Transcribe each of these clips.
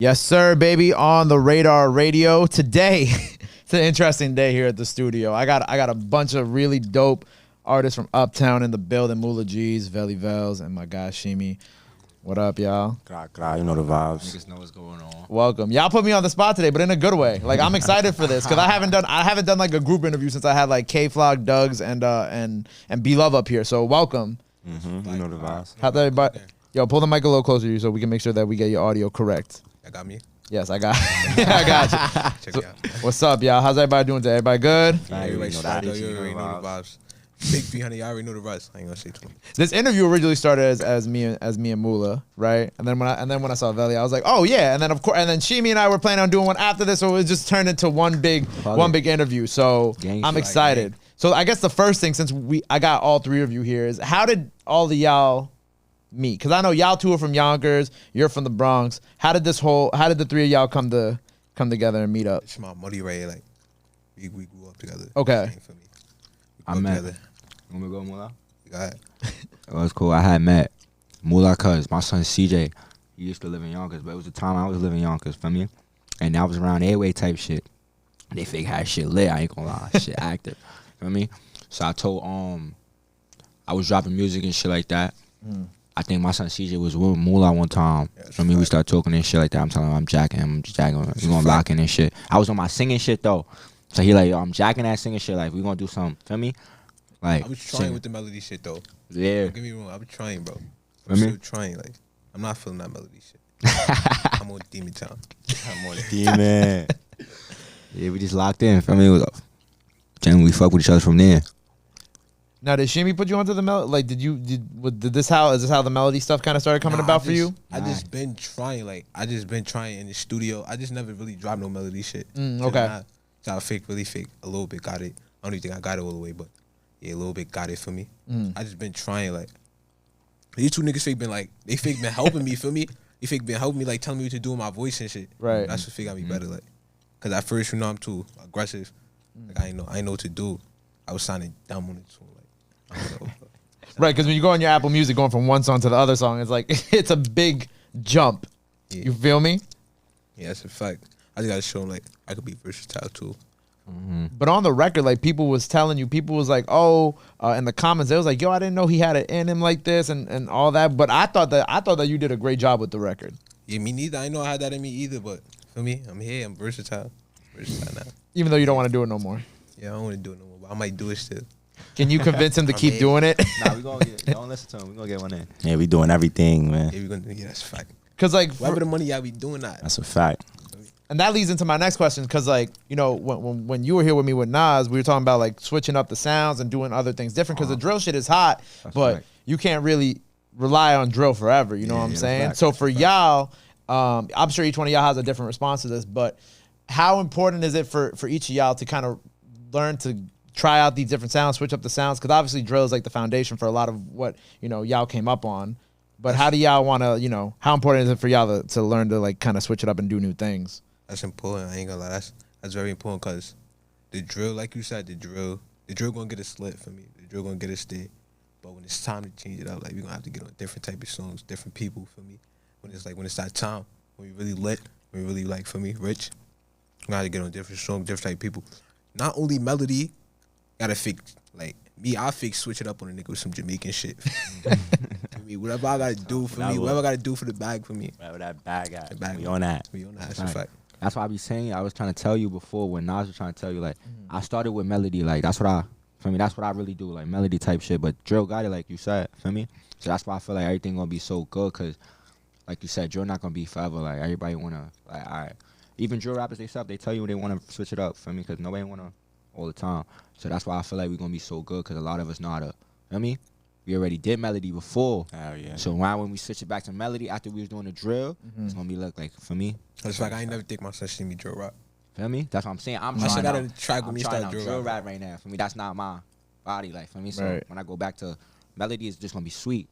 Yes, sir, baby, on the Radar Radio. Today, it's an interesting day here at the studio. I got a bunch of really dope artists from Uptown in the building. Mula Gzz Velly Vellz, and my guy Sheemy. What up, y'all? You know the vibes. Niggas know what's going on. Welcome. Y'all put me on the spot today, but in a good way. Like, I'm excited for this because I haven't done like a group interview since I had like K-Flock, Doug's, and B Love up here. So welcome. You know the vibes. How's everybody? Yo, pull the mic a little closer to you so we can make sure that we get your audio correct. I got me. Yes, I got you. Check So, it out. what's up, y'all? How's everybody doing today? Everybody good? Everybody know started, that. you already know the vibes. Big 300, you already know the vibes. I ain't gonna say too much. This interview originally started as me and Mula, right? And then when I saw Velly, I was like, oh yeah. And then of course, and then Sheemy and I were planning on doing one after this, so it just turned into one big interview. So I'm excited. So I guess the first thing, since I got all three of you here, is how did all the y'all meet? Because I know y'all two are from Yonkers, you're from the Bronx. How did the three of y'all come together and meet up? It's my money right. Like we grew up together. Okay. For me. I met. Want me to go, Mula? Go ahead. It was cool. I had met Mula Gzz. My son CJ, he used to live in Yonkers, but it was the time I was living in Yonkers, feel me? And I was around airway type shit. They fake had shit lit. I ain't gonna lie, shit active. Feel me? So I told I was dropping music and shit like that. I think my son CJ was with Mula one time. Yeah, For me, we started talking and shit like that. I'm telling him I'm jacking him, we gonna lock in and shit. I was on my singing shit though. So he like, yo, I'm jacking that singing shit, like we gonna do something, feel me? Like I was trying with the melody shit though. Yeah. Don't get me wrong, I was trying, bro. I'm Feel me? still trying. Like I'm not feeling that melody shit. I'm on Demon Town. I'm on it. Demon. Yeah, we just locked in, feel me? It was then we fuck with each other from there. Now, did Sheemy put you onto the melody? Like, is this how the melody stuff kind of started coming about for you? I just been trying. Like I just been trying in the studio. I just never really dropped no melody shit. Okay. So I really fake a little bit. Got it. I don't even think I got it all the way, but yeah, a little bit got it for me. I just been trying. Like these two niggas fake been helping me. Feel me? They fake been helping me, like telling me what to do with my voice and shit. Right. That's what fake got me better. Like, cause at first, I'm too aggressive. Like I know what to do. I was sounding dumb on it too. Like I don't know. Right, because when you go on your Apple Music, going from one song to the other song, it's like it's a big jump. Yeah. You feel me? Yeah, that's a fact. I just gotta show them like I could be versatile too. But on the record, like people was like, oh, in the comments, they was like, yo, I didn't know he had it in him like this and all that. But I thought that you did a great job with the record. Yeah, me neither. I know I had that in me either, but for me, I'm here. I'm versatile. Versatile now. Even though you don't want to do it no more. Yeah, I don't want to do it no more, but I might do it still. Can you convince him to keep doing it? Nah, we gonna get. Don't listen to him. We gonna get one in. Yeah, we doing everything, man. Yeah, we gonna. Yeah, that's a fact. Because like, Whatever the money, y'all be doing that. That's a fact. and that leads into my next question. Because like, you know, when you were here with me with Nas, we were talking about like switching up the sounds and doing other things different. Because the drill shit is hot, but right. you can't really rely on drill forever. You know what I'm saying? fact. So for y'all, I'm sure each one of y'all has a different response to this, but how important is it for each of y'all to kind of learn to try out these different sounds, switch up the sounds? Because obviously drill is like the foundation for a lot of what, you know, y'all came up on. But how do y'all want to, you know, how important is it for y'all to learn to like kind of switch it up and do new things? That's important. I ain't gonna lie. That's very important because the drill, like you said, the drill gonna get a slit for me. The drill gonna get a stay. But when it's time to change it up, like we gonna have to get on different type of songs, different people for me. When it's that time, when we really lit, when we really like for me, rich, we gotta get on different songs, different type of people. Not only melody, gotta fix like me. I switch it up on a nigga with some Jamaican shit. For me, whatever I gotta do for me, whatever I gotta do for the bag for me. Whatever that bag at. The bag, We on that. We on that. That's a Right. fact. That's why I be saying, I was trying to tell you before when Nas was trying to tell you, like, I started with melody, like, that's what I really do, like, melody type shit, but drill got it, like you said, feel me? So that's why I feel like everything gonna be so good, because, like you said, drill not gonna be forever, like, everybody wanna, like, all right. Even drill rappers, they tell you they wanna switch it up, feel me? Because nobody wanna all the time. So that's why I feel like we're gonna be so good, because a lot of us know how to, feel me? We already did melody before. Hell yeah. So now when we switch it back to melody after we was doing the drill, it's gonna be like for me. That's like I ain't never think my son see me drill rap. Feel me? That's what I'm saying. I'm My son trying got out, a track with I'm me trying start out drill drill rap. rap right now. For me, that's not my body. Like for me, so Right. when I go back to melody, it's just gonna be sweet.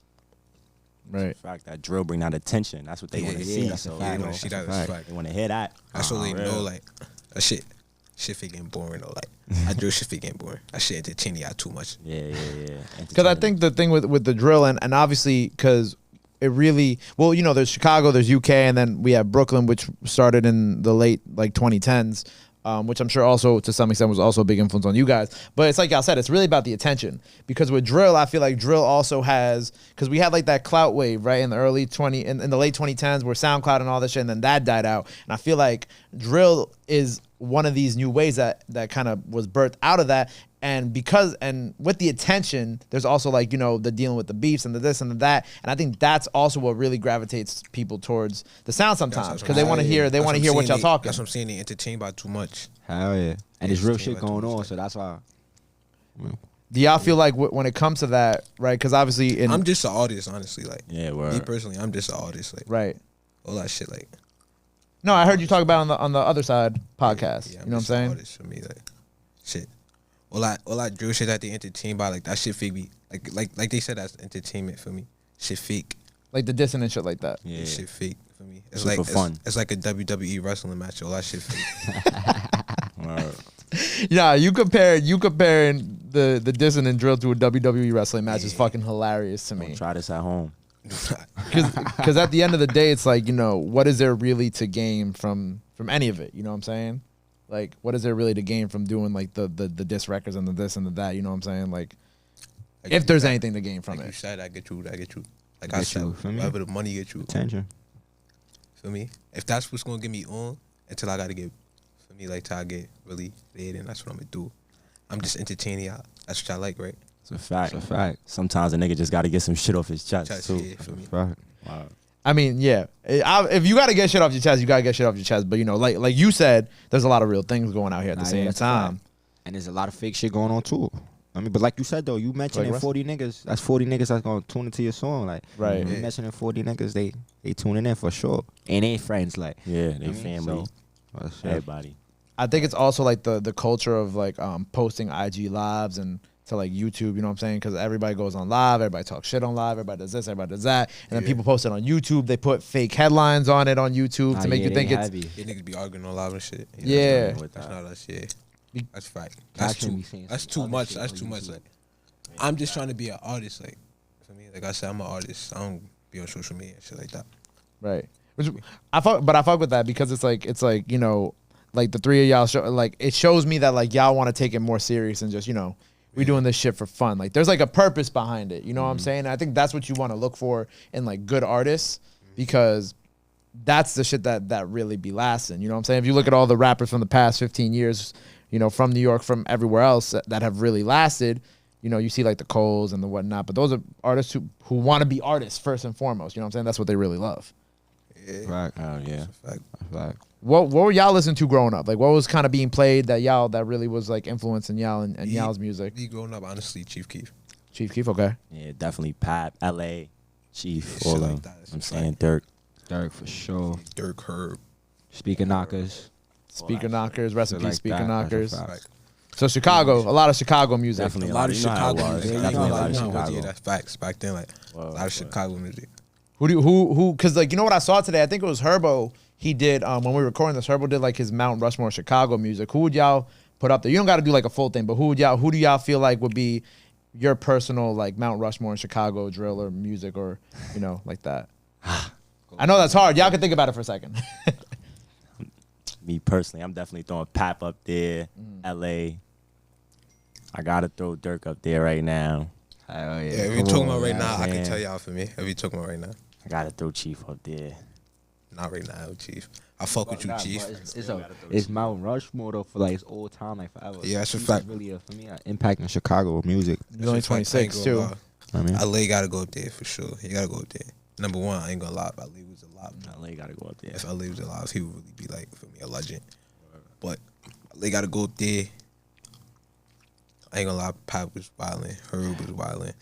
Right. Fact, that drill bring that attention. That's what they want to yeah, see. that's a So fact. You wanna see that? Right. That's a fact. they want to hear that. That's all they real. know. Like that shit fake getting boring though. Like I drill shit fake getting boring. That shit entertaining y'all too much. Yeah. Because I think the thing with the drill and obviously because it really, well, you know, there's Chicago, there's UK, and then we have Brooklyn, which started in the late like 2010s. Which I'm sure also to some extent was also a big influence on you guys. But it's like y'all said, it's really about the attention. Because with drill, I feel like drill also has, because we had like that clout wave, right, in the in the late 2010s where SoundCloud and all this shit, and then that died out. And I feel like drill is one of these new ways that kind of was birthed out of that. And with the attention, there's also like, you know, the dealing with the beefs and the this and the that. And I think that's also what really gravitates people towards the sound sometimes, because they want to hear what y'all talking. That's what I'm saying. They entertained by too much. Hell yeah. And there's real shit going on, so that's why. Do y'all feel like when it comes to that, right? Because obviously, I'm just an artist, honestly. Like, yeah, word. Me personally, I'm just an artist. Like, right. All that shit, like. No, I heard you talk about on the other side podcast. Yeah, you know what I'm saying? Artist for me, like, shit. All that drill shit that they entertain by, like, that shit fake me. Like they said, that's entertainment for me. Shit fake. Like the dissonant shit like that. Yeah, shit fake for me. It's super like fun. It's like a WWE wrestling match. All that shit fake. Yeah, you comparing the dissonant drill to a WWE wrestling match is fucking hilarious to me. Try this at home. Because at the end of the day, it's like, you know, what is there really to gain from any of it? You know what I'm saying? Like, what is there really to gain from doing like the diss records and the this and the that? You know what I'm saying? Like, if there's anything to gain from like it. You said, I get you. Like I said, whatever the money get you. Attention. For me, if that's what's gonna get me on until I gotta get, for me, like till I get really dead, and that's what I'm gonna do. I'm just entertaining y'all. That's what I like, right? It's a fact. It's a fact. Sometimes a nigga just got to get some shit off his chest too. Yeah, for me. Fact. Wow. I mean, yeah. If you got to get shit off your chest, you got to get shit off your chest. But, you know, like you said, there's a lot of real things going out here at the same time. And there's a lot of fake shit going on, too. I mean, but like you said, though, you mentioning 40 niggas. That's 40 niggas that's going to tune into your song. Like, right. You mentioning 40 niggas, they tuning in for sure. And they ain't like. Yeah, they family. So, everybody. I think it's also like the culture of like posting IG lives and to like YouTube, you know what I'm saying? Because everybody goes on live, everybody talks shit on live, everybody does this, everybody does that, and then people post it on YouTube. They put fake headlines on it on YouTube to make you think it's. They niggas be arguing on live and shit. Yeah, that's not us. Yeah, that's fact. That's too much. That's too much. Like, I'm just trying to be an artist. Like, for me, like I said, I'm an artist. I don't be on social media and shit like that. Right. I fuck with that because it's like you know, like the three of y'all show, like it shows me that like y'all want to take it more serious and just, you know, we doing this shit for fun. Like there's like a purpose behind it. You know what I'm saying? And I think that's what you want to look for in like good artists, because that's the shit that really be lasting. You know what I'm saying? If you look at all the rappers from the past 15 years, you know, from New York, from everywhere else that have really lasted, you know, you see like the Coles and the whatnot, but those are artists who want to be artists first and foremost. You know what I'm saying? That's what they really love. Yeah. Right. Oh yeah. Fact. What were y'all listening to growing up? Like, what was kind of being played that really was like influencing y'all and y'all's music? Me growing up, honestly, Chief Keef. Chief Keef, okay. Yeah, definitely Pap, L.A., Chief, Yeah, all shit them. like that. I'm saying Dirk. Dirk for sure. Dirk, Herb. Speaker knockers. Speaker knockers, recipe like speaker that, knockers. that's a fact. So Chicago, a lot of Chicago music. Definitely A lot of you know how it Chicago was. music. Definitely a lot of Chicago. Yeah, that's facts. Back then, like a lot of Chicago music. Who? Because like, you know what I saw today? I think it was Herbo. He did when we were recording this. Herbo did like his Mount Rushmore Chicago music. Who would y'all put up there? You don't got to do like a full thing, but who do y'all feel like would be your personal like Mount Rushmore in Chicago drill or music or, you know, like that? I know that's hard. Y'all can think about it for a second. Me personally, I'm definitely throwing Pap up there, L.A. I gotta throw Dirk up there right now. Hell yeah. Yeah, if you're talking about right now, I can tell y'all for me. If you're talking about right now. I gotta throw Chief up there. Not right now, Chief. I fuck with you, Chief. It's Mount Rushmore though for like it's old time, like forever. Yeah, that's a He's fact. Really for me, an impact in Chicago music. He's only 26 too. I mean, LA gotta go up there for sure. He gotta go up there. Number one, I ain't gonna lie. If LA was alive, LA gotta go up there. if LA was alive, he would really be like, for me, a legend. But LA gotta go up there. I ain't gonna lie. Pop was wildin'. Herb was wildin'.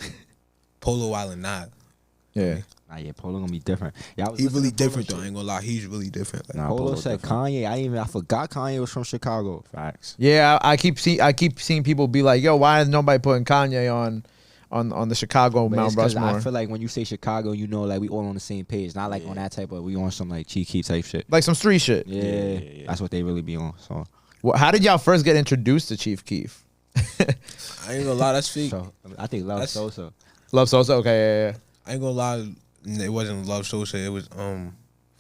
Polo wildin' not. Yeah. nah, yeah, Polo gonna be different. Yeah, I was He listening really to Polo different though. shit. I ain't gonna lie. He's really different. Like, Nah, Polo Polo said different. Kanye. I forgot Kanye was from Chicago. Facts. Yeah, I keep seeing people be like, "Yo, why is nobody putting Kanye on the Chicago But Mount it's 'cause Rushmore?" I feel like when you say Chicago, you know, like we all on the same page. Not like on that type of, we on some like cheeky type shit. Like some street shit. Yeah, that's what they really be on. So, Well, how did y'all first get introduced to Chief Keef? I ain't gonna lie. That's fake. so I think Love That's- Sosa. Love Sosa. Okay, yeah. I ain't gonna lie. It wasn't Love Sosa. It was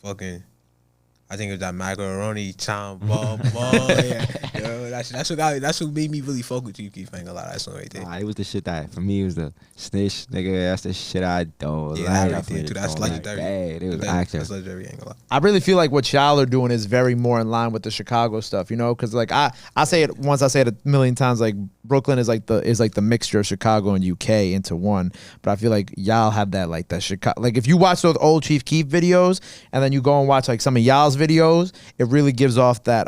fucking. I think it was that macaroni time bomb. Yeah. Yo, that's what made me really fuck with you. Keep ain't gonna lie, that song right there. Nah, it was the shit that for me it was the snitch nigga. That's the shit I don't Yeah, like. right there, too. That's legendary. Bad. It was That's active. legendary. Ain't gonna lie. I really feel like what y'all are doing is very more in line with the Chicago stuff, you know, because like I say it once, I say it a million times. Like Brooklyn is like the mixture of Chicago and UK into one, but I feel like y'all have that like that Chicago. Like if you watch those old Chief Keef videos and then you go and watch like some of y'all's videos, it really gives off that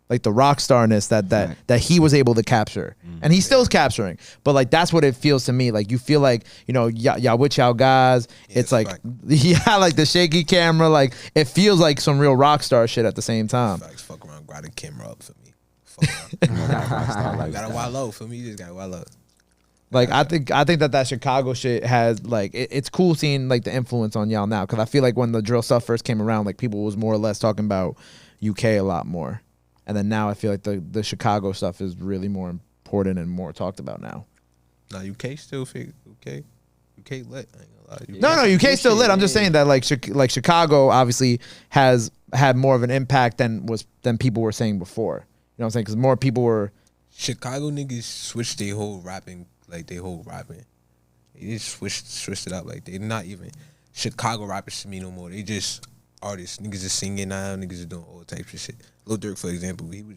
like the rock starness that he was able to capture, and he's still capturing. But like that's what it feels to me. Like you feel like, you know, y'all with y'all guys. Yeah, it's like like the shaky camera. Like it feels like some real rock star shit at the same time. Facts, fuck around, grab the camera up for me. Fuck around. Gotta wild out for me. You just gotta wild out. Like I think that Chicago shit has like it's cool seeing like the influence on y'all now, because I feel like when the drill stuff first came around, like people was more or less talking about UK a lot more, and then now I feel like the Chicago stuff is really more important and more talked about now. Nah, UK still fake. UK lit. I ain't gonna lie. No, UK still lit. I'm just saying that like Chicago obviously has had more of an impact than people were saying before. You know what I'm saying? Because more people were. Chicago niggas switched their whole rapping. Like they whole rapping, they just switched it up. Like they're not even Chicago rappers to me no more. They just artists. Niggas is singing now. Niggas is doing all types of shit. Lil Durk, for example, he was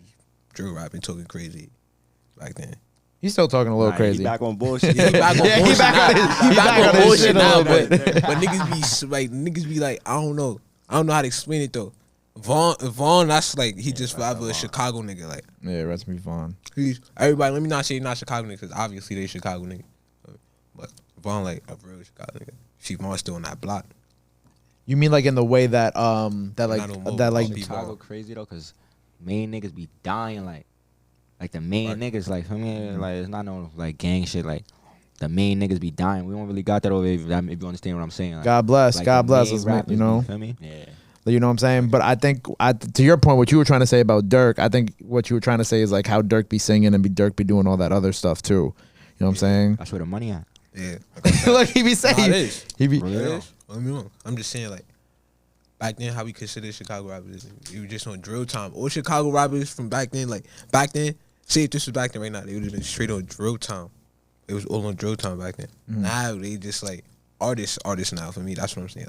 drill rapping, talking crazy back then. He's still talking a little crazy. He back on bullshit. He back on bullshit. He back on bullshit now. But niggas be like, I don't know how to explain it though. Vaughn, that's like he just forever a Chicago nigga. Like Yeah, rest me Vaughn. Everybody, let me not say not Chicago nigga, because obviously they Chicago nigga. But Vaughn like a real Chicago nigga. She Vaughn still on that block. You mean like in the way that Chicago crazy though, cause main niggas be dying like the main niggas like for me like it's not no like gang shit like the main niggas be dying. We don't really got that over if you understand what I'm saying. Like, God bless, like God bless us, rappers, you know. You feel me? Yeah. You know what I'm saying? But I think, to your point, what you were trying to say about Dirk, I think what you were trying to say is like how Dirk be singing and Dirk be doing all that other stuff too. You know what I'm saying? That's where the money at. Yeah. Like he be saying, Nah, it is. he be. It is. Don't get me wrong. I'm just saying like back then how we consider Chicago rappers. We were just on drill time. All Chicago rappers from back then, say if this was back then right now, they would have been straight on drill time. It was all on drill time back then. Now they just like artists now for me. That's what I'm saying.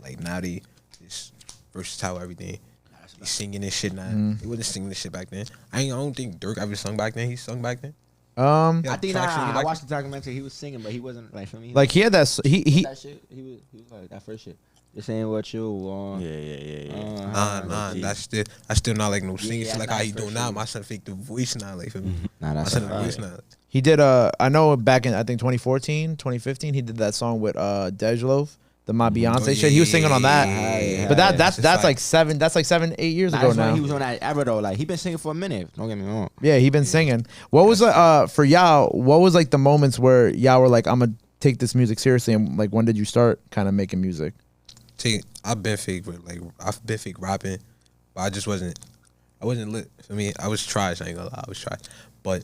Like now they just versatile everything. He's singing this shit now. He wasn't singing this shit back then. I don't think Dirk ever sung back then. He sung back then. I think I watched the documentary. He was singing, but he wasn't like for me. Like he had that. He that shit. He was like that first shit. Just saying what you want. Yeah. Nah. That's still not like no singing Yeah, shit like nah, how he for doing now. sure. My son fake the voice now, like for me. Nah, My that's son a the voice fact. now. he did. I know back in I think 2014, 2015, he did that song with Dejlove, the My Beyonce shit. He was singing on that. Yeah, But that's It's like 7, 8 years ago That's when now. he was on that era though. Like he been singing for a minute. Don't get me wrong. Yeah, he been singing. What was for y'all? What was like the moments where y'all were like, I'm gonna take this music seriously, and like when did you start kind of making music? I've been fake rapping, but I wasn't lit. For me, I was trash. I ain't gonna lie, I was trash. But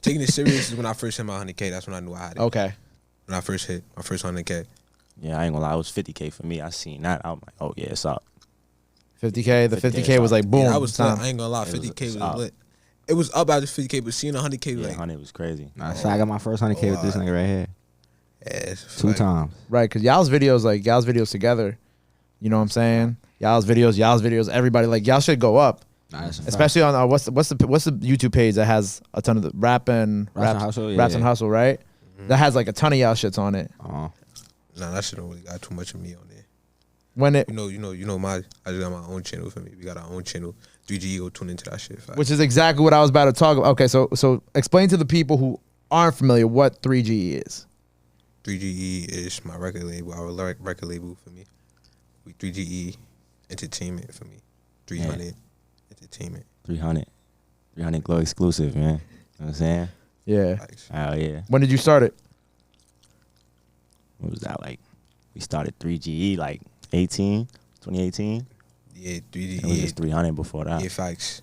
taking it serious is when I first hit my 100K. That's when I knew I had it. Okay. When I first hit my first 100K. Yeah, I ain't gonna lie. It was 50K for me. I seen that. I'm like, oh yeah, it's up. 50K. The 50K was like boom. Yeah, I was lit. time. I ain't gonna lie, It was 50K was up. lit. It was up after 50K, but seeing 100K was Yeah, like, 100 was crazy. Nah, so I got my first 100K with this nigga right here. yeah, it's 2 like, times. Right, because y'all's videos together. You know what I'm saying? Y'all's videos. Everybody like y'all should go up, Nah, that's a fact. especially on what's the YouTube page that has a ton of the Raps and Hustle, yeah, Raps and yeah. Hustle, right? That has like a ton of y'all shits on it. Oh. Nah, that shit don't really got too much of me on there. When it, I just got my own channel for me. We got our own channel. 3G go tune into that shit. Fact. which is exactly what I was about to talk about. Okay, so explain to the people who aren't familiar what 3GE is. 3GE is my record label, our record label for me. We 3GE Entertainment for me. 300 Entertainment. 300 Glow exclusive, man. You know what I'm saying? Yeah. Facts. Oh yeah. When did you start it? What was that like? We started 3GE like 2018. Yeah, 3D. It was just 300 before that. Yeah, facts.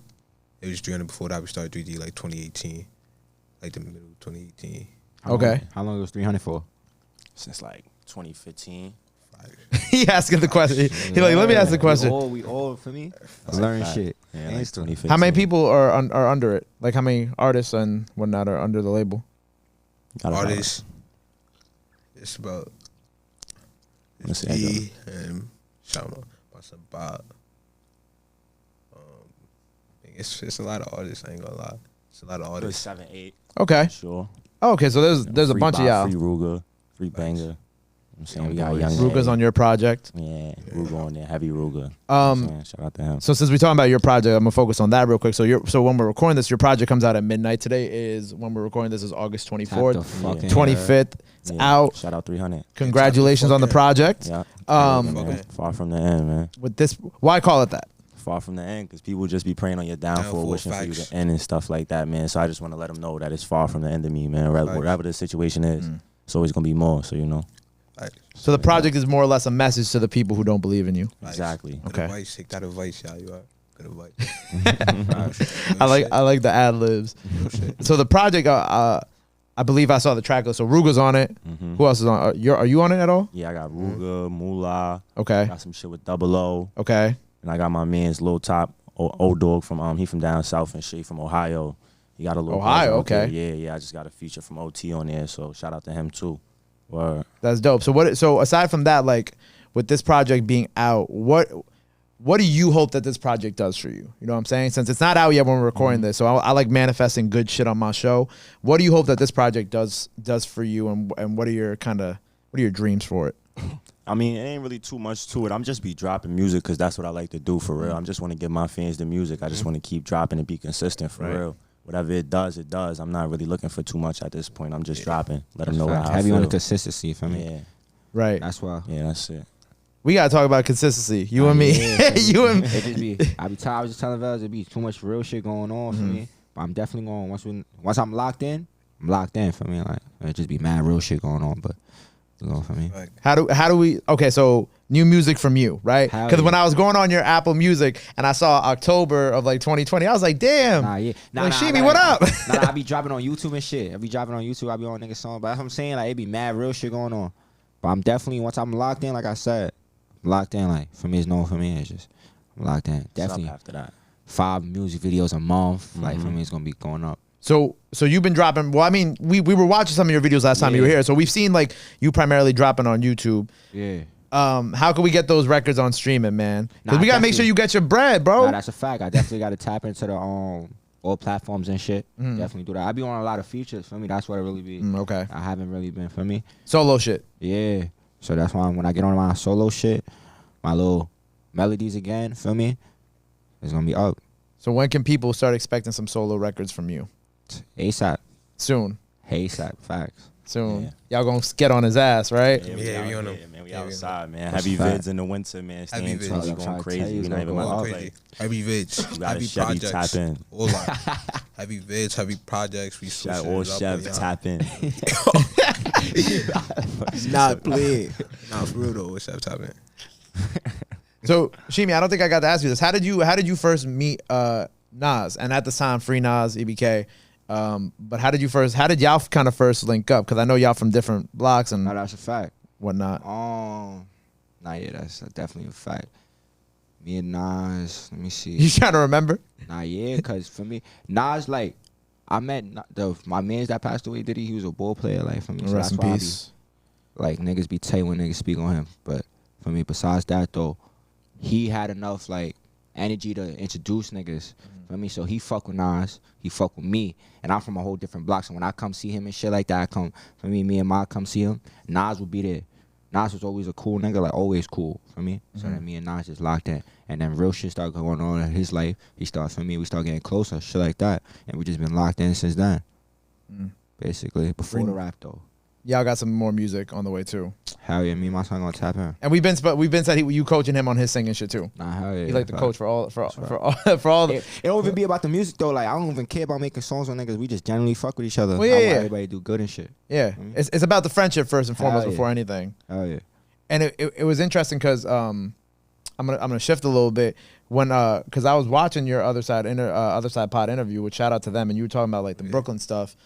It was 300 before that. We started 3D like 2018, like the middle of 2018. Okay. How long was 300 for? Since like 2015. He asking the question. He like, let me ask the question. We all for me, learn shit. Yeah, like 2015. How many people are under it? Like how many artists and whatnot are under the label? Artists. It's about E and shout out my son Bob. It's a lot of artists. I ain't gonna lie. It's a lot of artists. 7, 8. Okay. Sure. Oh, okay, so there's a bunch of y'all. Free Ruger, free Banger. I'm saying we got young. Ruger's on your project. Yeah, Ruger on there, heavy Ruger. Shout out to him. So since we're talking about your project, I'm gonna focus on that real quick. So when we're recording this, your project comes out at midnight. Today is when we're recording this is August 24th, 25th. It's out. Shout out 300. Congratulations on the project. Yeah. Far from the end, man. With this, why call it that? Far from the end, because people just be praying on your downfall, wishing for you to end and stuff like that, man. So I just want to let them know that it's far from the end of me, man. Whatever the situation is, it's always gonna be more. So you know. So the project is more or less a message to the people who don't believe in you. Exactly. Good advice. Take that advice, y'all. You are good advice. I like the ad libs. So the project, I believe I saw the track list. So Ruger's on it. Who else is on? Are you on it at all? Yeah, I got Ruger, Mula. Okay. Got some shit with Double O. Okay. And I got my man's Lil Top, old dog from he from down south and shit. He from Ohio. He got a little Ohio. Okay. Yeah. I just got a feature from OT on there, so shout out to him too. Word. That's dope. So aside from that, like with this project being out, what do you hope that this project does for you? You know what I'm saying? Since it's not out yet when we're recording this, so I like manifesting good shit on my show. What do you hope that this project does for you, and what are your dreams for it? I mean, it ain't really too much to it. I'm just be dropping music because that's what I like to do for real. I just want to give my fans the music. I just want to keep dropping and be consistent for real. Whatever it does, it does. I'm not really looking for too much at this point. I'm just dropping. Let them know how I feel. Heavy on the consistency for me. Yeah. Right. That's why. Yeah, that's it. We gotta talk about consistency. You and me. You and me. I was just telling Velz it'd be too much real shit going on for me. But I'm definitely going once I'm locked in, I'm locked in for me. Like it just be mad real shit going on, but it's going for me. How do we? Okay, so new music from you, right? Because when I was going on your Apple Music and I saw October of like 2020, I was like, damn. Sheemy, what up? I be dropping on YouTube and shit. I be dropping on YouTube. I be on niggas song, but that's what I'm saying. Like it be mad real shit going on. But I'm definitely once I'm locked in, like I said. Locked in, like for me, it's known for me. It's just I'm locked in. Definitely after that, 5 music videos a month. Like for me, it's gonna be going up. So you've been dropping. Well, I mean, we were watching some of your videos last time you were here. So we've seen like you primarily dropping on YouTube. Yeah. How can we get those records on streaming, man? Because we gotta make sure you get your bread, bro. Nah, that's a fact. I definitely gotta tap into the all platforms and shit. Definitely do that. I be on a lot of features. For me, that's what it really be. Okay. I haven't really been for me. Solo shit. Yeah. So that's why when I get on my solo shit, my little melodies again, feel me? It's gonna be up. So when can people start expecting some solo records from you? ASAP. Soon. ASAP. Facts. Soon. Yeah. Y'all gonna get on his ass, right? Yeah, we on him. Man, we outside, man. Heavy vids in the winter, man. Heavy vids. We going crazy. We not even going crazy. Heavy vids. Heavy projects. Tap in. All heavy vids, heavy projects. We all chef tap in. Not playing. Not for real though. Chef tap in. So Sheemy, I don't think I got to ask you this. How did you first meet Nas? And at the time, Free Nas, EBK. But how did y'all kind of first link up? Because I know y'all from different blocks and no, that's a fact. Whatnot. Nah, yeah, that's definitely a fact. Me and Nas, let me see. You trying to remember? Nah, yeah, because for me, Nas, like, I met my mans that passed away, he was a ball player, like, for me. So rest in peace. Like, niggas be tight when niggas speak on him. But for me, besides that, though, he had enough, like, energy to introduce niggas. For me, so he fuck with Nas, he fuck with me, and I'm from a whole different block. So when I come see him and shit like that, me and Ma come see him, Nas will be there. Nas was always a cool nigga, like always cool for me. So then me and Nas just locked in, and then real shit started going on in his life. We start getting closer, shit like that, and we just been locked in since then. Basically, before the rap though. Y'all got some more music on the way too. Hell yeah, me and my son gonna tap in. And we've been said you coaching him on his singing shit too. Nah, hell yeah. He like the coach for all the. It don't even be about the music though. Like I don't even care about making songs with niggas. We just generally fuck with each other. Well, yeah, I want everybody to do good and shit. Yeah, it's about the friendship first and foremost before anything. Hell yeah. And it was interesting because I'm gonna shift a little bit when because I was watching your other side pod interview, which shout out to them, and you were talking about like the Brooklyn stuff,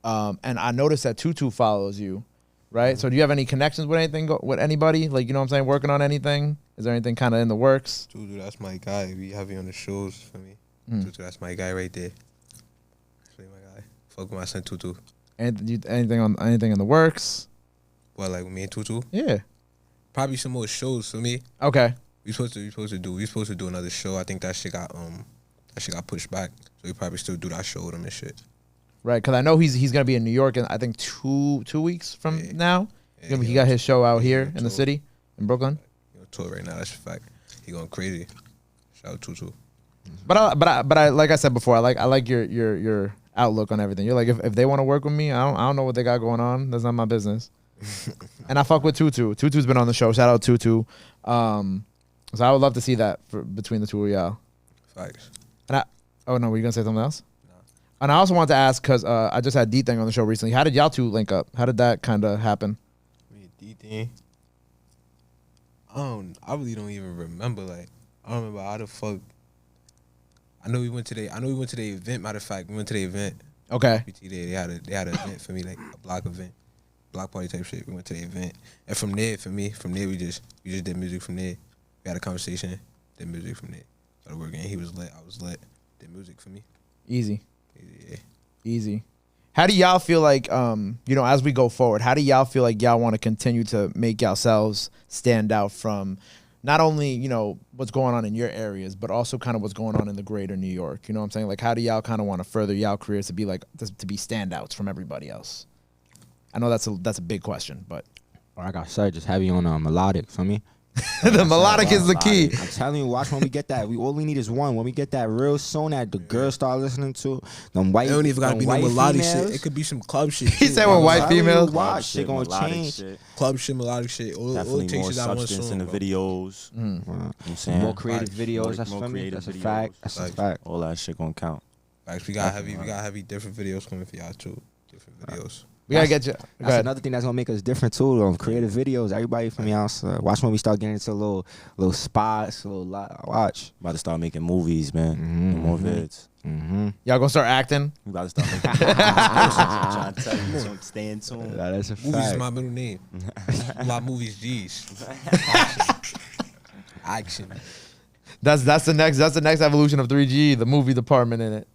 and I noticed that Tutu follows you. right? So do you have any connections with with anybody? Like, you know what I'm saying, working on anything? Is there anything kind of in the works? Tutu, that's my guy. We have you on the shows for me. Tutu, that's my guy right there. That's really my guy. Fuck with my son Tutu. Anything in the works? Well, like with me and Tutu? Yeah. Probably some more shows for me. Okay. We supposed to do another show. I think that shit got pushed back. So we probably still do that show with him and shit. Right, because I know he's gonna be in New York in I think two weeks from now. Yeah, he got his show out here in the city in Brooklyn. He on tour right now. That's a fact. He going crazy. Shout out Tutu. But I like I said before, I like your outlook on everything. You're like, if they want to work with me, I don't know what they got going on. That's not my business. And I fuck with Tutu. Tutu's been on the show. Shout out Tutu. So I would love to see that between the two of y'all. Facts. And oh no, were you gonna say something else? No. And I also wanted to ask because I just had D-Thing on the show recently. How did y'all two link up? How did that kind of happen? Me and D-Thing. I really don't even remember. Like, I don't remember how the fuck. I know we went to the event. Matter of fact, we went to the event. Okay. They had an event for me, like a block event, block party type shit. We went to the event, and from there, we just did music from there. We had a conversation, did music from there. Started working. He was lit. I was lit. Did music for me. Easy. Yeah. Easy. How do y'all feel like, as we go forward, how do y'all feel like y'all want to continue to make yourselves stand out from not only, what's going on in your areas, but also kind of what's going on in the greater New York? You know what I'm saying? Like, how do y'all kind of want to further y'all careers to be like, to be standouts from everybody else? I know that's a big question, but. Like I said, just have you on melodic for me. The melodic is the key. I'm telling you, watch when we get that. All we need is one. When we get that real song that the girls start listening to, them white. It don't even gotta be no melodic females. shit. It could be some club shit. He said with white females. Watch shit gonna change. Shit. Club shit, melodic shit. All Definitely it takes more is that one substance song, in the bro. videos. You know what I'm saying? More creative videos. More That's for me. creative That's a videos. fact. That's a fact. All that shit gonna count. Facts. We got heavy different videos coming for y'all too. Different videos. We gotta get you. That's another thing that's gonna make us different too. Creative videos. Everybody from y'all. Watch when we start getting into little spots. Watch. About to start making movies, man. No more vids. Y'all gonna start acting? We about to start making movies. I'm trying to tell you, so stay in tune. That's a fact. Movies is my middle name. A lot of movies, G's. Action. That's the next evolution of 3G, the movie department in it.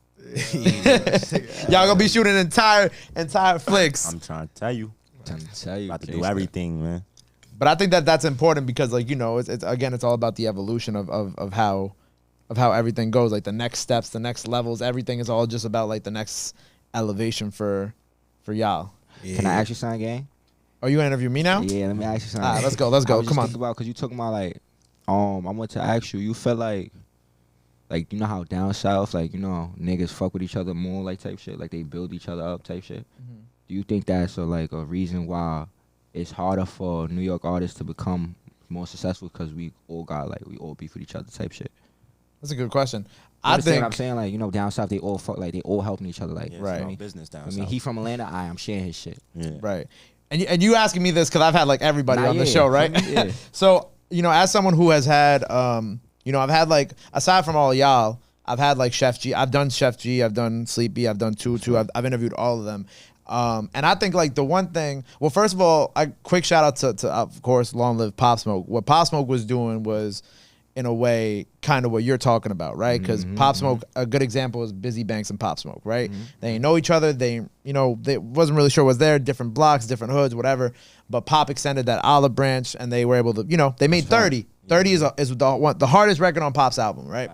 Y'all gonna be shooting entire flicks. I'm trying to tell you. About to do everything, man. But I think that's important because, like, it's all about the evolution of how everything goes. Like the next steps, the next levels, everything is all just about like the next elevation for y'all. Yeah. Can I ask you something, gang? Oh, you gonna interview me now? Yeah, let me ask you something. Let's go. Come on. Because you talking about like, I want to ask you. You felt like you know how down south, like, niggas fuck with each other more, like type shit, like they build each other up type shit. Do you think that's a reason why it's harder for New York artists to become more successful because we all beef with each other type shit? That's a good question. I think what I'm saying, like, down south they all fuck, like they all helping each other, like, right. Business down south. I mean, he from Atlanta, I'm sharing his shit. Yeah. Right. And you asking me this because I've had like everybody on the show, right? Yeah. So, as someone who has had, I've had like, aside from all y'all, I've had like Chef G. I've done Chef G. I've done Sleepy. I've done Tutu. I've interviewed all of them. And I think like the one thing, well, first of all, quick shout out to of course, Long Live Pop Smoke. What Pop Smoke was doing was, in a way, kind of what you're talking about, right? Because Pop Smoke, a good example is Busy Banks and Pop Smoke, right? They ain't know each other. They wasn't really sure what's there, different blocks, different hoods, whatever. But Pop extended that olive branch, and they were able to, they made 30. 30 is the hardest record on Pop's album, right?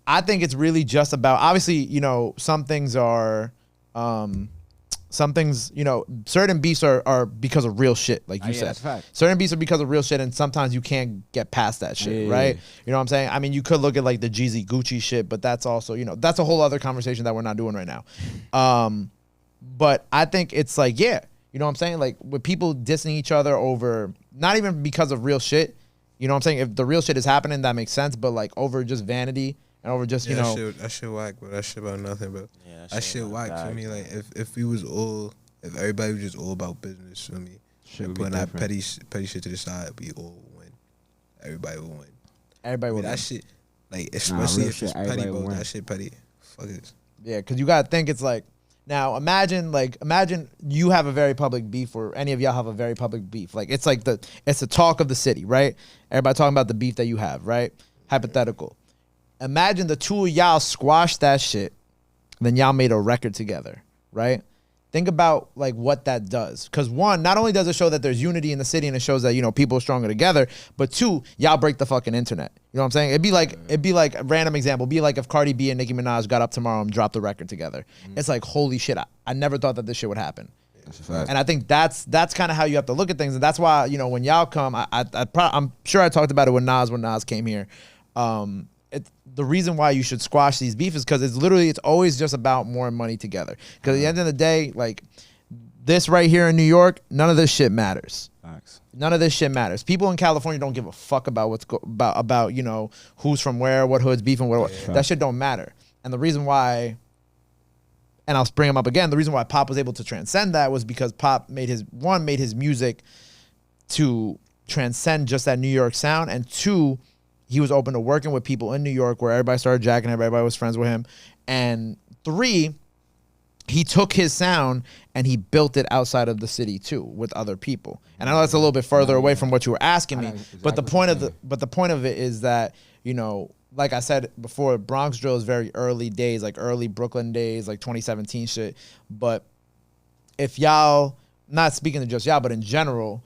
I think it's really just about, obviously, some things are, certain beats are because of real shit, like you said. That's a fact. Certain beats are because of real shit, and sometimes you can't get past that shit, right? You know what I'm saying? I mean, you could look at like the Jeezy Gucci shit, but that's also, that's a whole other conversation that we're not doing right now. But I think it's like, you know what I'm saying? Like with people dissing each other over, not even because of real shit, you know what I'm saying? If the real shit is happening, that makes sense, but like over just vanity and over just, that shit whack, bro. That shit about nothing, bro. Yeah, that shit whack for me. Like if everybody was just all about business for me, and putting that petty shit to the side, we all win. Everybody will win. Everybody will win. That shit, like, especially if it's petty, bro. Win. That shit petty. Fuck it. Yeah, because you gotta think it's like, Now imagine you have a very public beef, or any of y'all have a very public beef. Like it's the talk of the city, right? Everybody talking about the beef that you have, right? Hypothetical. Imagine the two of y'all squashed that shit, then y'all made a record together, right? Think about like what that does. Because one, not only does it show that there's unity in the city and it shows that, you know, people are stronger together, but two, y'all break the fucking internet. You know what I'm saying? It'd be like a random example. It'd be like if Cardi B and Nicki Minaj got up tomorrow and dropped the record together. It's like, holy shit, I never thought that this shit would happen. That's a fact. And I think that's kind of how you have to look at things. And that's why, you know, when y'all come, I'm sure I talked about it when Nas came here. The reason why you should squash these beef is because it's always just about more money together. Because at the end of the day, like this right here in New York, none of this shit matters. Facts. None of this shit matters. People in California don't give a fuck about about you know, who's from where, what hoods beefing, what. Yeah. That shit don't matter. And the reason why, and I'll bring him up again, the reason why Pop was able to transcend that was because Pop made his music to transcend just that New York sound, and two, he was open to working with people in New York where everybody started jacking, everybody was friends with him. And three, he took his sound and he built it outside of the city too with other people. And I know that's a little bit further away from what you were asking me, but the point of it is that, you know, like I said before, Bronx drill is very early days, like early Brooklyn days, like 2017 shit. But if y'all, not speaking to just y'all, but in general,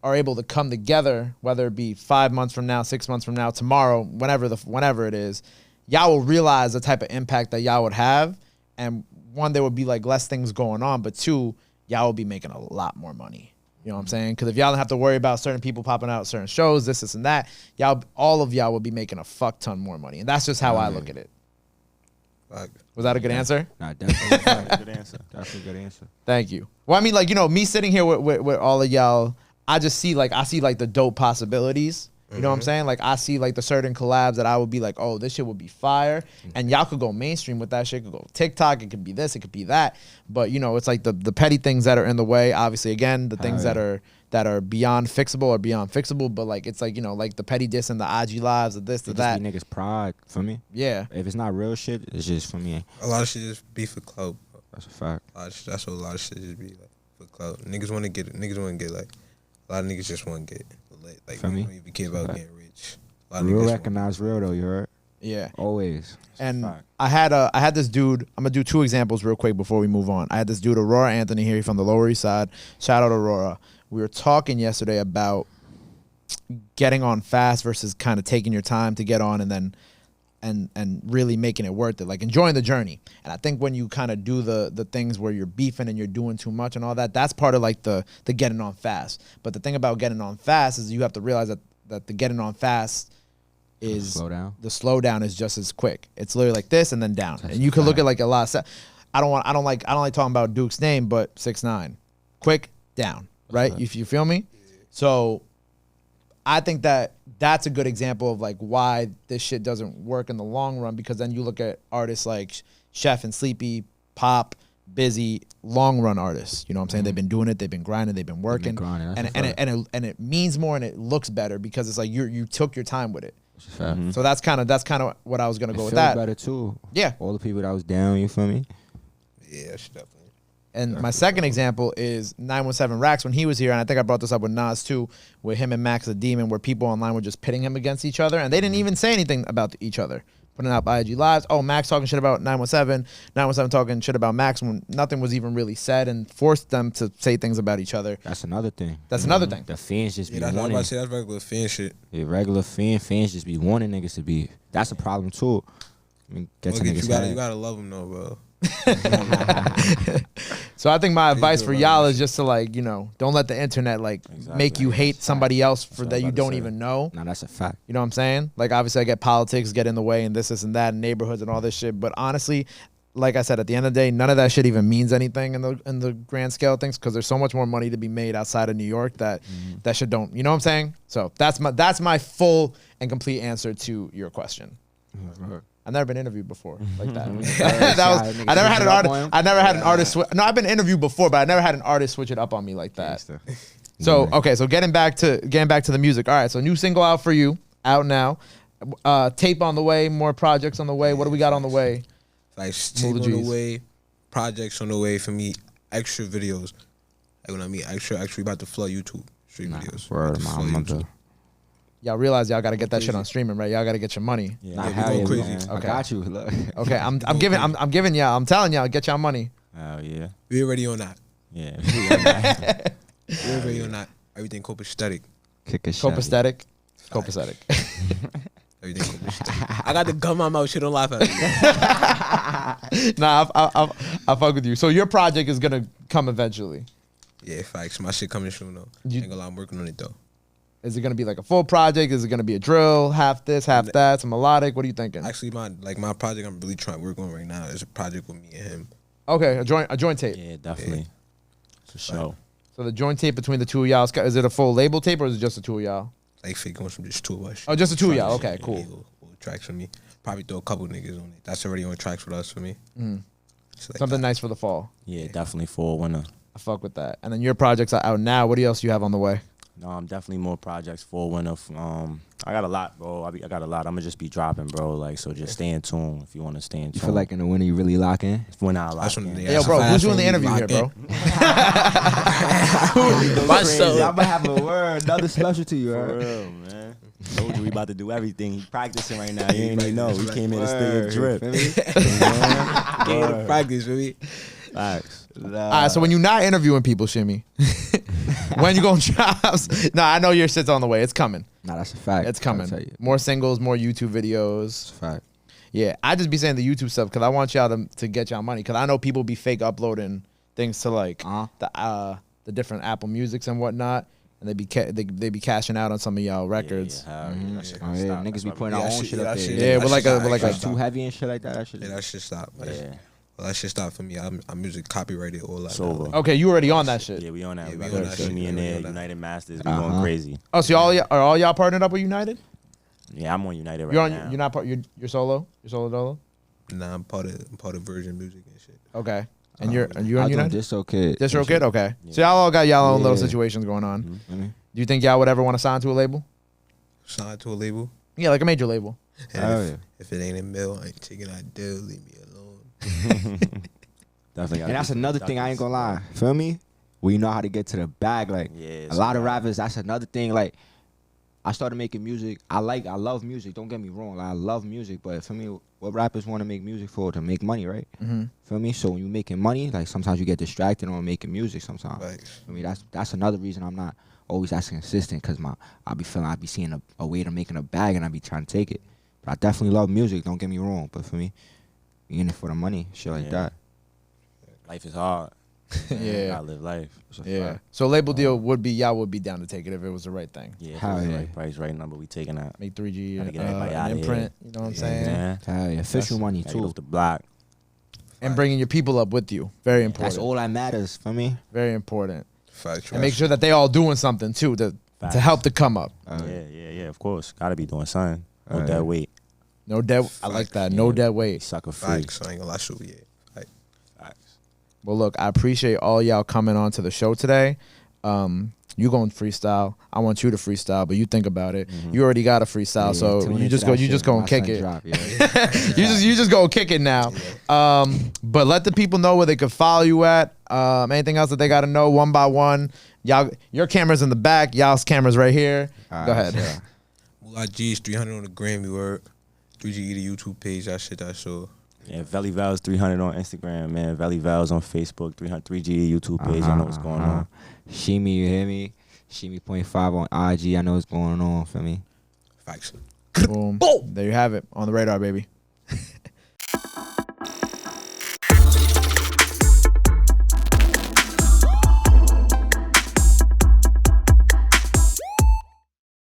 are able to come together, whether it be 5 months from now, 6 months from now, tomorrow, whenever it is, y'all will realize the type of impact that y'all would have. And one, there would be like less things going on, but two, y'all will be making a lot more money. You know what I'm saying? Because if y'all don't have to worry about certain people popping out certain shows, this and that, all of y'all will be making a fuck ton more money. And that's just how I look at it. Was that a good answer? Nah, definitely Good answer. That's a good answer. Thank you. Well, I mean, like, you know, me sitting here with all of y'all, I see the dope possibilities. You know what I'm saying? Like, I see like the certain collabs that I would be like, oh, this shit would be fire. And y'all could go mainstream with that shit. It could go TikTok. It could be this. It could be that. But, you know, it's like the petty things that are in the way. Obviously, again, the things that are beyond fixable. But like, it's like, you know, like the petty diss and the IG lives, of this, to that. Just be niggas' pride for me. Yeah. If it's not real shit, it's just for me. A lot of shit just be for clout. That's a fact. That's what a lot of shit just be like for clout. Niggas want to get like. A lot of niggas just want to get lit. Like, we don't even care about getting rich. Real recognize real, though, you heard? Yeah. Always. And I had this dude, I'm going to do two examples real quick before we move on. I had this dude, Aurora Anthony, here from the Lower East Side. Shout out Aurora. We were talking yesterday about getting on fast versus kind of taking your time to get on and then and really making it worth it, like enjoying the journey. And I think when you kind of do the things where you're beefing and you're doing too much and all that, that's part of like the getting on fast. But the thing about getting on fast is you have to realize that the getting on fast is the slowdown is just as quick. It's literally like this and then down. That's and you can look at like a lot of I don't like talking about Duke's name, but 6ix9ine, quick down, right? You feel me? So I think that's a good example of like why this shit doesn't work in the long run, because then you look at artists like Chef and Sleepy, Pop, Busy, long run artists. You know what I'm saying? They've been doing it, they've been grinding, they've been working, and it means more and it looks better because it's like you took your time with it. So that's kind of what I was gonna go with that. Better too. Yeah. All the people that was down, you feel me? Yeah, definitely. And my second example is 917 Rax when he was here, and I think I brought this up with Nas too, with him and Max the Demon, where people online were just pitting him against each other, and they didn't even say anything about each other. Putting out IG lives, oh, Max talking shit about 917, 917 talking shit about Max when nothing was even really said, and forced them to say things about each other. That's another thing. That's another thing. The fans just be that's wanting. That's regular fan shit. Yeah, regular fans just be wanting niggas to be. That's a problem too. I mean, get to niggas. You gotta love them though, bro. So I think my advice for y'all is just to like, you know, don't let the internet like make you hate somebody else for that you don't even know. No, that's a fact. You know what I'm saying? Like obviously I get politics get in the way and this and that and neighborhoods and all this shit, but honestly, like I said, at the end of the day, none of that shit even means anything in the grand scale of things, because there's so much more money to be made outside of New York that that shit don't. You know what I'm saying? So that's my full and complete answer to your question. I've never been interviewed before like that. I never had an artist. No, I've been interviewed before, but I never had an artist switch it up on me like that. So okay, so getting back to the music. All right, so new single out for you, out now. Tape on the way, more projects on the way. What do we got on the way? Like tape on the way, projects on the way for me, extra videos. Like when I mean extra, actually about to flood YouTube stream videos. Word, About to flood man. YouTube. Y'all realize y'all got to get that shit on streaming, right? Y'all got to get your money. Yeah, Nah, we hell go yeah, crazy. man. I Okay. got you. Look. Okay, I'm giving y'all. I'm telling y'all, get y'all money. hell yeah. We already on that. Yeah. We already on that. Everything copacetic. Kick a shot. Copacetic. Copacetic. Everything copacetic. I got the gum in my mouth. Shit, don't laugh at me. Nah, I fuck with you. So your project is gonna come eventually. Yeah, facts. My shit coming soon though. You- Ain't gonna lie, I'm working on it though. Is it gonna be like a full project? Is it gonna be a drill, half this, half that, some melodic? What are you thinking? Actually, my project I'm really trying to work on right now is a project with me and him. Okay, a joint tape. Yeah, definitely. For sure. So the joint tape between the two of y'all, is it a full label tape or is it just the two of y'all? Like fake on some just two of us. Oh, just the two of y'all. Tracks, Okay, cool. little tracks for me. Probably throw a couple niggas on it. That's already on tracks with us for me. It's like Something that. nice for the fall. Yeah, definitely for a winner. I fuck with that. And then your projects are out now. What else you have on the way? No, I'm definitely more projects for a winner. I got a lot, bro. I got a lot. I'm gonna just be dropping, bro. Like, so just stay in tune if you want to stay in tune. You feel like in the winter you really lock in? when I That's lock when in. they- Hey, yo, bro, That's who's doing the when interview we here, bro? Crazy. I might have a word, another special to you, For right? real, man. Told you we about to do everything. He practicing right now. You ain't even know. We came in to stay Word, a drip. feel me? Get the practice for me. Facts. All right, so when you're not interviewing people, Shimmy, when you going drops? No, I know your shit's on the way. It's coming. Nah, that's a fact. It's I'll coming. tell you. More singles, more YouTube videos. That's a fact. Yeah, I just be saying the YouTube stuff because I want y'all to get y'all money because I know people be fake uploading things to like the different Apple Musics and whatnot, and they be cashing out on some of y'all records. Yeah, hell yeah. That shit Oh, gonna yeah, stop. niggas That's be why putting we- our that own shit- shit up that there. shit- Yeah, that with like shit a stop. with like Like too heavy and shit like that. That shit. Yeah, that shit stop. Yeah. Well, that shit stop for me. I'm music copyrighted all that. It's over. now. Okay, you already on that shit. Yeah, we on that. Yeah, we we got on to that see shit. me in Yeah, we there. on that. United Masters. We going crazy. Oh, so are all y'all partnered up with United? Yeah, I'm on United right You're on. now. You're not part. You're solo. You're solo dolo. Nah, I'm part of Virgin Music and shit. Okay, and you're I on doing United. Distro Kid. Distro Kid. Okay, Yeah. so y'all all got y'all own little Yeah. situations going on. Mhm. Mm-hmm. Do you think y'all would ever want to sign to a label? Signed to a label. Yeah, like a major label. And Oh, if, yeah. if it ain't a mill, I ain't taking that deal. Leave me alone. Definitely. And that's another thing, I ain't gonna lie. Feel me? We know how to get to the bag. Like, Yeah, a lot of rappers, that's another thing. Like, I started making music. I love music. Don't get me wrong. Like, I love music. But for me, what rappers want to make music for? To make money, right? Mm-hmm. Feel me? So when you're making money, like, sometimes you get distracted on making music sometimes. Like, I mean, that's another reason I'm not always as consistent, because I be seeing a way to making a bag and I be trying to take it. But I definitely love music, don't get me wrong. But for me, you in it for the money, shit like Yeah. that. Life is hard. Yeah. Gotta live life. It's a Yeah. fact. So label deal would be y'all would be down to take it if it was the right thing. Yeah, if Hell it's the yeah. right price, right number, we taking that. Make 3G Gotta get everybody an outta imprint. You know what I'm saying? Yeah. Hell yeah, official money Gotta get too. off the block. And bringing your people up with you. Very important. That's all that matters for me. Very important. facts. And make sure that they all doing something too to Facts. help the come up. Yeah, of course. Gotta be doing something. No Alright. dead weight. No dead. I like that. No Yeah. dead weight. Sucker free. Facts. I ain't gonna lie to you. Yeah. Facts. Well, look, I appreciate all y'all coming on to the show today. You going freestyle. I want you to freestyle, but you think about it. You already got a freestyle, so tune you into just that go. You shit just when go my and kick son it. drop, yeah. You just go kick it now. But let the people know where they could follow you at. Anything else that they got to know one by one. Y'all, your camera's in the back. Y'all's camera's right here. All Go right, ahead. so, Mula Gzz 300 on the gram. You word. 3G the YouTube page. That shit. That show. Yeah, Velly Vellz 300 on Instagram, man. Velly Vellz on Facebook, 3G YouTube page. I know what's going on. Sheemy, you hear me? Sheemy.5 on IG. I know what's going on for me. Facts. Boom. There you have it on the radar, baby.